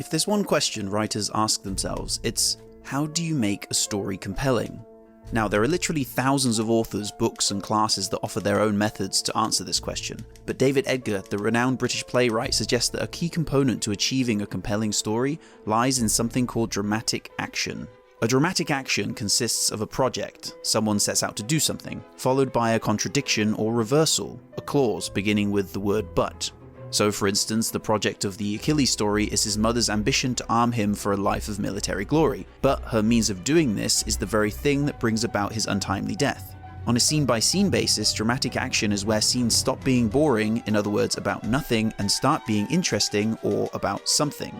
If there's one question writers ask themselves, it's how do you make a story compelling? Now, there are literally thousands of authors, books and classes that offer their own methods to answer this question, but David Edgar, the renowned British playwright, suggests that a key component to achieving a compelling story lies in something called dramatic action. A dramatic action consists of a project, someone sets out to do something, followed by a contradiction or reversal, a clause beginning with the word but. So for instance, the project of the Achilles story is his mother's ambition to arm him for a life of military glory, but her means of doing this is the very thing that brings about his untimely death. On a scene-by-scene basis, dramatic action is where scenes stop being boring, in other words about nothing, and start being interesting or about something.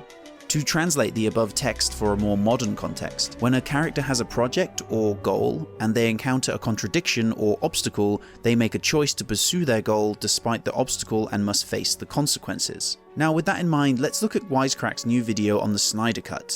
To translate the above text for a more modern context, when a character has a project or goal and they encounter a contradiction or obstacle, they make a choice to pursue their goal despite the obstacle and must face the consequences. Now with that in mind, let's look at Wisecrack's new video on the Snyder Cut.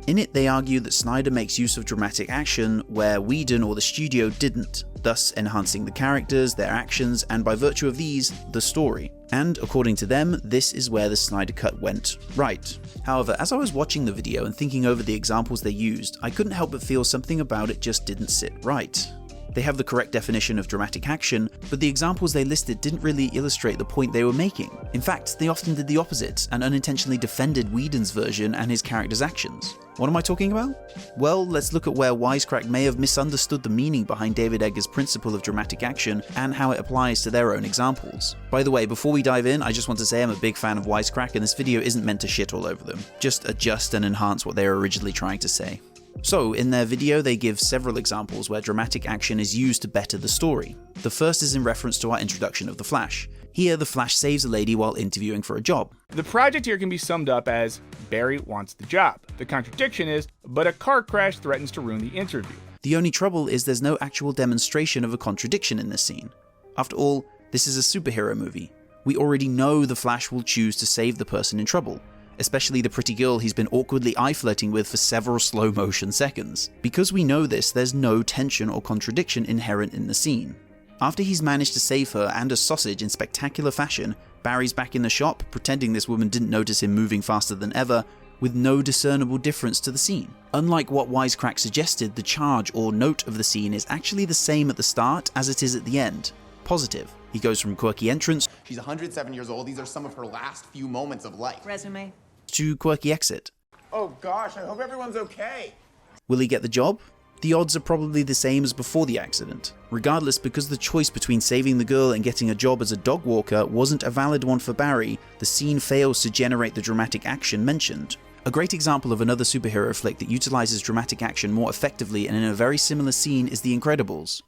In it, they argue that Snyder makes use of dramatic action where Whedon or the studio didn't, thus enhancing the characters, their actions, and by virtue of these, the story. And according to them, this is where the Snyder Cut went right. However, as I was watching the video and thinking over the examples they used, I couldn't help but feel something about it just didn't sit right. They have the correct definition of dramatic action, but the examples they listed didn't really illustrate the point they were making. In fact, they often did the opposite and unintentionally defended Whedon's version and his character's actions. What am I talking about? Well, let's look at where Wisecrack may have misunderstood the meaning behind David Edgar's principle of dramatic action and how it applies to their own examples. By the way, before we dive in, I just want to say I'm a big fan of Wisecrack and this video isn't meant to shit all over them. Just adjust and enhance what they were originally trying to say. So, in their video they give several examples where dramatic action is used to better the story. The first is in reference to our introduction of the Flash. Here, the Flash saves a lady while interviewing for a job. The project here can be summed up as Barry wants the job. The contradiction is, but a car crash threatens to ruin the interview. The only trouble is there's no actual demonstration of a contradiction in this scene. After all, this is a superhero movie. We already know the Flash will choose to save the person in trouble, especially the pretty girl he's been awkwardly eye-flirting with for several slow-motion seconds. Because we know this, there's no tension or contradiction inherent in the scene. After he's managed to save her and a sausage in spectacular fashion, Barry's back in the shop, pretending this woman didn't notice him moving faster than ever, with no discernible difference to the scene. Unlike what Wisecrack suggested, the charge or note of the scene is actually the same at the start as it is at the end. Positive. He goes from quirky entrance, she's 107 years old, these are some of her last few moments of life. Resume. To quirky exit. Oh gosh, I hope everyone's okay. Will he get the job? The odds are probably the same as before the accident. Regardless, because the choice between saving the girl and getting a job as a dog walker wasn't a valid one for Barry, the scene fails to generate the dramatic action mentioned. A great example of another superhero flick that utilizes dramatic action more effectively and in a very similar scene is The Incredibles.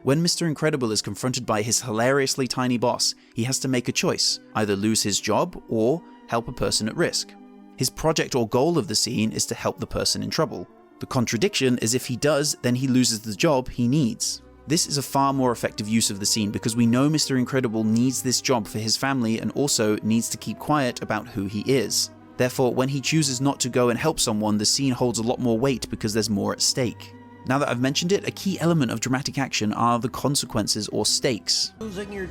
When Mr. Incredible is confronted by his hilariously tiny boss, he has to make a choice, either lose his job or help a person at risk. His project or goal of the scene is to help the person in trouble. The contradiction is if he does, then he loses the job he needs. This is a far more effective use of the scene because we know Mr. Incredible needs this job for his family and also needs to keep quiet about who he is. Therefore, when he chooses not to go and help someone, the scene holds a lot more weight because there's more at stake. Now that I've mentioned it, a key element of dramatic action are the consequences or stakes. Losing your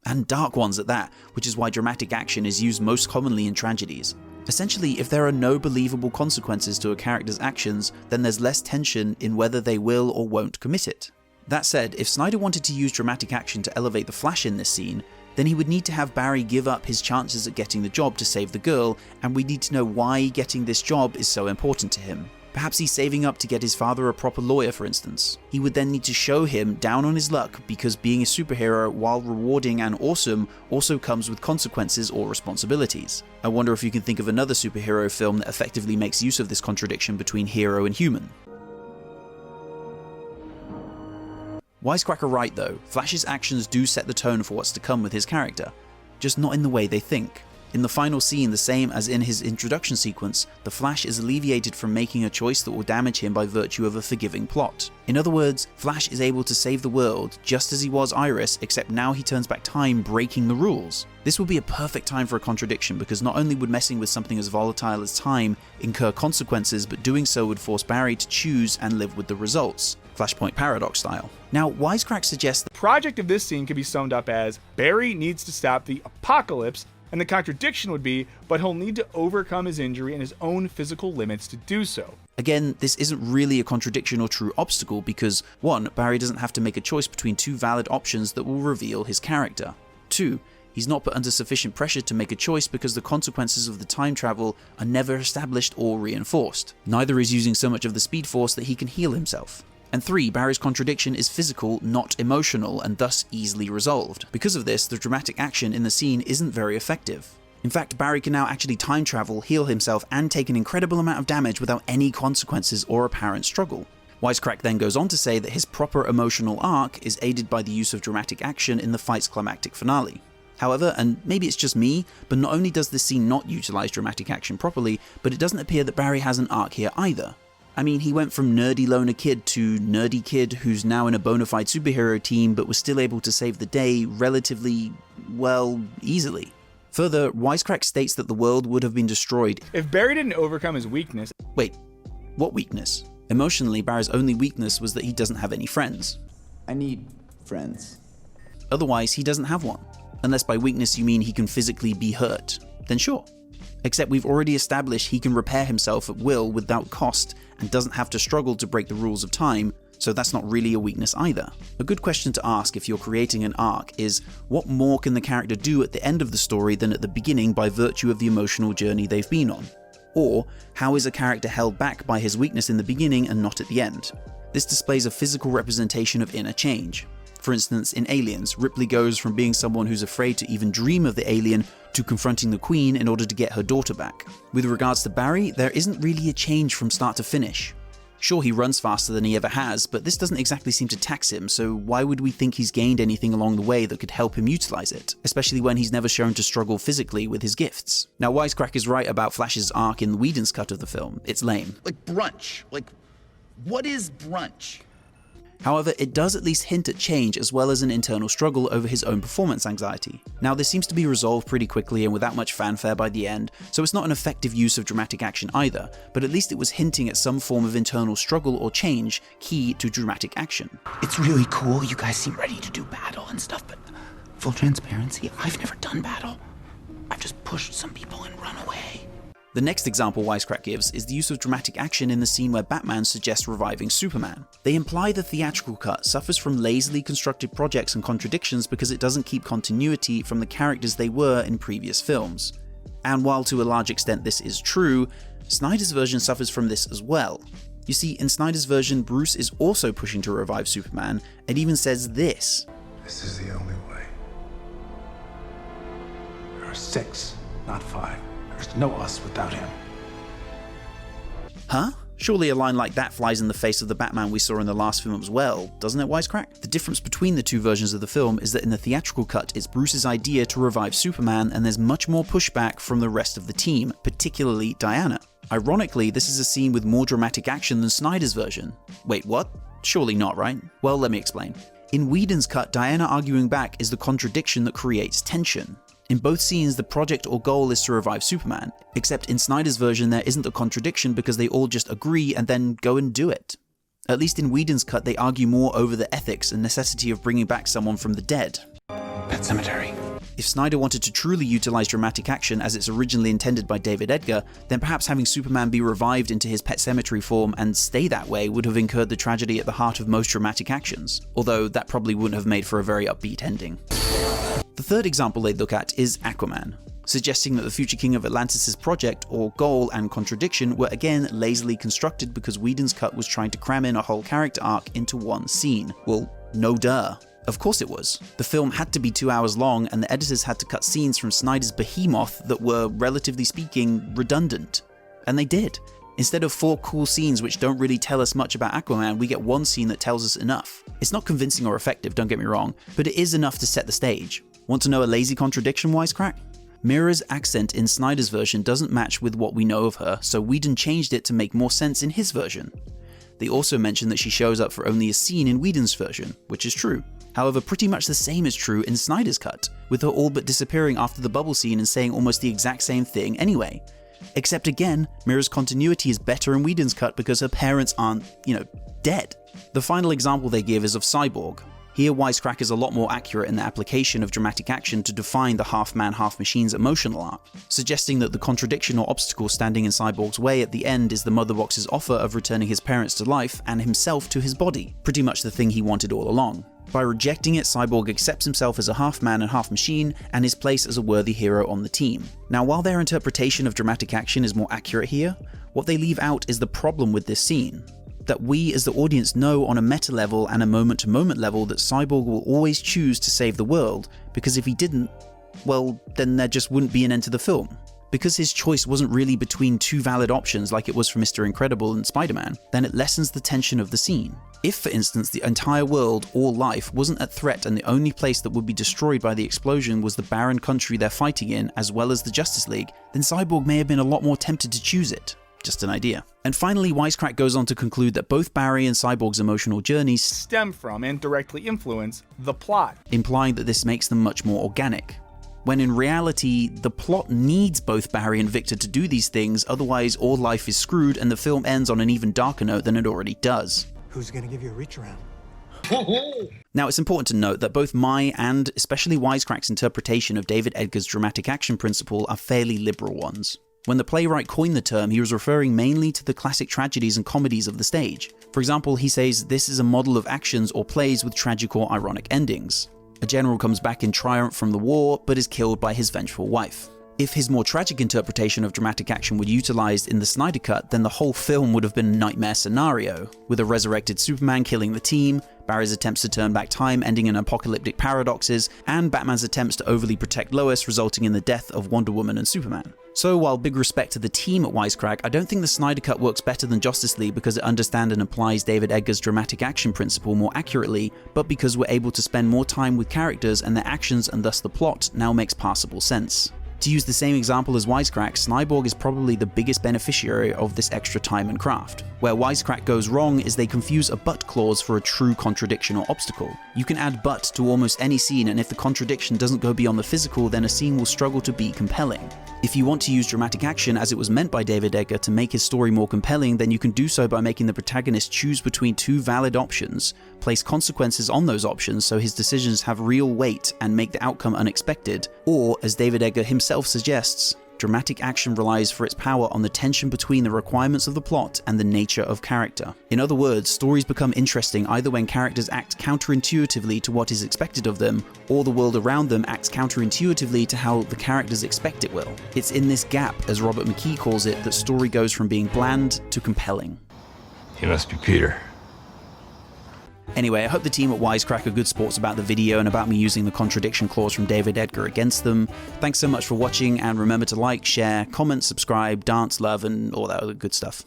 And dark ones at that, which is why dramatic action is used most commonly in tragedies. Essentially, if there are no believable consequences to a character's actions, then there's less tension in whether they will or won't commit it. That said, if Snyder wanted to use dramatic action to elevate the Flash in this scene, then he would need to have Barry give up his chances at getting the job to save the girl, and we need to know why getting this job is so important to him. Perhaps he's saving up to get his father a proper lawyer, for instance. He would then need to show him down on his luck because being a superhero, while rewarding and awesome, also comes with consequences or responsibilities. I wonder if you can think of another superhero film that effectively makes use of this contradiction between hero and human. Wisecrack are right though, Flash's actions do set the tone for what's to come with his character, just not in the way they think. In the final scene, the same as in his introduction sequence, the Flash is alleviated from making a choice that will damage him by virtue of a forgiving plot. In other words, Flash is able to save the world just as he was Iris, except now he turns back time, breaking the rules. This would be a perfect time for a contradiction, because not only would messing with something as volatile as time incur consequences, but doing so would force Barry to choose and live with the results. Flashpoint Paradox style. Now, Wisecrack suggests that The project of this scene can be summed up as Barry needs to stop the apocalypse, and the contradiction would be, but he'll need to overcome his injury and his own physical limits to do so. Again, this isn't really a contradiction or true obstacle because 1. Barry doesn't have to make a choice between 2 valid options that will reveal his character. 2. He's not put under sufficient pressure to make a choice because the consequences of the time travel are never established or reinforced. Neither is using so much of the Speed Force that he can heal himself. And 3. Barry's contradiction is physical, not emotional, and thus easily resolved. Because of this, the dramatic action in the scene isn't very effective. In fact, Barry can now actually time travel, heal himself, and take an incredible amount of damage without any consequences or apparent struggle. Wisecrack then goes on to say that his proper emotional arc is aided by the use of dramatic action in the fight's climactic finale. However, and maybe it's just me, but not only does this scene not utilize dramatic action properly, but it doesn't appear that Barry has an arc here either. I mean, he went from nerdy loner kid to nerdy kid who's now in a bona fide superhero team but was still able to save the day relatively, well, easily. Further, Wisecrack states that the world would have been destroyed If Barry didn't overcome his weakness... Wait, what weakness? Emotionally, Barry's only weakness was that he doesn't have any friends. I need friends. Otherwise, he doesn't have one. Unless by weakness you mean he can physically be hurt. Then sure. Except we've already established he can repair himself at will without cost and doesn't have to struggle to break the rules of time, so that's not really a weakness either. A good question to ask if you're creating an arc is, what more can the character do at the end of the story than at the beginning by virtue of the emotional journey they've been on? Or, how is a character held back by his weakness in the beginning and not at the end? This displays a physical representation of inner change. For instance, in Aliens, Ripley goes from being someone who's afraid to even dream of the alien to confronting the Queen in order to get her daughter back. With regards to Barry, there isn't really a change from start to finish. Sure, he runs faster than he ever has, but this doesn't exactly seem to tax him, so why would we think he's gained anything along the way that could help him utilize it, especially when he's never shown to struggle physically with his gifts? Now, Wisecrack is right about Flash's arc in Whedon's cut of the film. It's lame. Like brunch. Like, what is brunch? However, it does at least hint at change as well as an internal struggle over his own performance anxiety. Now, this seems to be resolved pretty quickly and without much fanfare by the end, so it's not an effective use of dramatic action either, but at least it was hinting at some form of internal struggle or change key to dramatic action. It's really cool. You guys seem ready to do battle and stuff, but full transparency, I've never done battle. I've just pushed some people and run away. The next example Wisecrack gives is the use of dramatic action in the scene where Batman suggests reviving Superman. They imply the theatrical cut suffers from lazily constructed projects and contradictions because it doesn't keep continuity from the characters they were in previous films. And while to a large extent this is true, Snyder's version suffers from this as well. You see, in Snyder's version, Bruce is also pushing to revive Superman, and even says this. This is the only way. There are 6, not 5. There's no us without him. Huh? Surely a line like that flies in the face of the Batman we saw in the last film as well, doesn't it, Wisecrack? The difference between the two versions of the film is that in the theatrical cut, it's Bruce's idea to revive Superman, and there's much more pushback from the rest of the team, particularly Diana. Ironically, this is a scene with more dramatic action than Snyder's version. Wait, what? Surely not, right? Well, let me explain. In Whedon's cut, Diana arguing back is the contradiction that creates tension. In both scenes, the project or goal is to revive Superman, except in Snyder's version there isn't a contradiction because they all just agree and then go and do it. At least in Whedon's cut, they argue more over the ethics and necessity of bringing back someone from the dead. Pet Cemetery. If Snyder wanted to truly utilize dramatic action as it's originally intended by David Edgar, then perhaps having Superman be revived into his Pet Sematary form and stay that way would have incurred the tragedy at the heart of most dramatic actions, although that probably wouldn't have made for a very upbeat ending. The third example they'd look at is Aquaman, suggesting that the future King of Atlantis' project or goal and contradiction were again lazily constructed because Whedon's cut was trying to cram in a whole character arc into one scene. Well, no duh. Of course it was. The film had to be 2 hours long and the editors had to cut scenes from Snyder's behemoth that were, relatively speaking, redundant. And they did. Instead of 4 cool scenes which don't really tell us much about Aquaman, we get one scene that tells us enough. It's not convincing or effective, don't get me wrong, but it is enough to set the stage. Want to know a lazy contradiction, Wisecrack? Mira's accent in Snyder's version doesn't match with what we know of her, so Whedon changed it to make more sense in his version. They also mention that she shows up for only a scene in Whedon's version, which is true. However, pretty much the same is true in Snyder's cut, with her all but disappearing after the bubble scene and saying almost the exact same thing anyway. Except again, Mira's continuity is better in Whedon's cut because her parents aren't, dead. The final example they give is of Cyborg. Here, Wisecrack is a lot more accurate in the application of dramatic action to define the half-man, half-machine's emotional arc, suggesting that the contradiction or obstacle standing in Cyborg's way at the end is the Mother Box's offer of returning his parents to life and himself to his body, pretty much the thing he wanted all along. By rejecting it, Cyborg accepts himself as a half-man and half-machine, and his place as a worthy hero on the team. Now, while their interpretation of dramatic action is more accurate here, what they leave out is the problem with this scene. That we as the audience know on a meta level and a moment-to-moment level that Cyborg will always choose to save the world, because if he didn't, well, then there just wouldn't be an end to the film. Because his choice wasn't really between two valid options like it was for Mr. Incredible and Spider-Man, then it lessens the tension of the scene. If, for instance, the entire world, all life, wasn't at threat and the only place that would be destroyed by the explosion was the barren country they're fighting in, as well as the Justice League, then Cyborg may have been a lot more tempted to choose it. Just an idea. And finally, Wisecrack goes on to conclude that both Barry and Cyborg's emotional journeys stem from and directly influence the plot, implying that this makes them much more organic. When in reality, the plot needs both Barry and Victor to do these things, otherwise all life is screwed and the film ends on an even darker note than it already does. Who's gonna give you a reach around? Now, it's important to note that both my and especially Wisecrack's interpretation of David Edgar's dramatic action principle are fairly liberal ones. When the playwright coined the term, he was referring mainly to the classic tragedies and comedies of the stage. For example, he says this is a model of actions or plays with tragic or ironic endings. A general comes back in triumph from the war, but is killed by his vengeful wife. If his more tragic interpretation of dramatic action were utilized in the Snyder Cut, then the whole film would have been a nightmare scenario, with a resurrected Superman killing the team, Barry's attempts to turn back time ending in apocalyptic paradoxes, and Batman's attempts to overly protect Lois resulting in the death of Wonder Woman and Superman. So while big respect to the team at Wisecrack, I don't think the Snyder Cut works better than Justice League because it understands and applies David Edgar's dramatic action principle more accurately, but because we're able to spend more time with characters and their actions and thus the plot now makes passable sense. To use the same example as Wisecrack, Cyborg is probably the biggest beneficiary of this extra time and craft. Where Wisecrack goes wrong is they confuse a but clause for a true contradiction or obstacle. You can add but to almost any scene, and if the contradiction doesn't go beyond the physical, then a scene will struggle to be compelling. If you want to use dramatic action as it was meant by David Edgar to make his story more compelling, then you can do so by making the protagonist choose between two valid options, place consequences on those options so his decisions have real weight and make the outcome unexpected, or, as David Edgar himself suggests, dramatic action relies for its power on the tension between the requirements of the plot and the nature of character. In other words, stories become interesting either when characters act counterintuitively to what is expected of them, or the world around them acts counterintuitively to how the characters expect it will. It's in this gap, as Robert McKee calls it, that story goes from being bland to compelling. He must be Peter. Anyway, I hope the team at Wisecrack are good sports about the video and about me using the contradiction clause from David Edgar against them. Thanks so much for watching, and remember to like, share, comment, subscribe, dance, love, and all that other good stuff.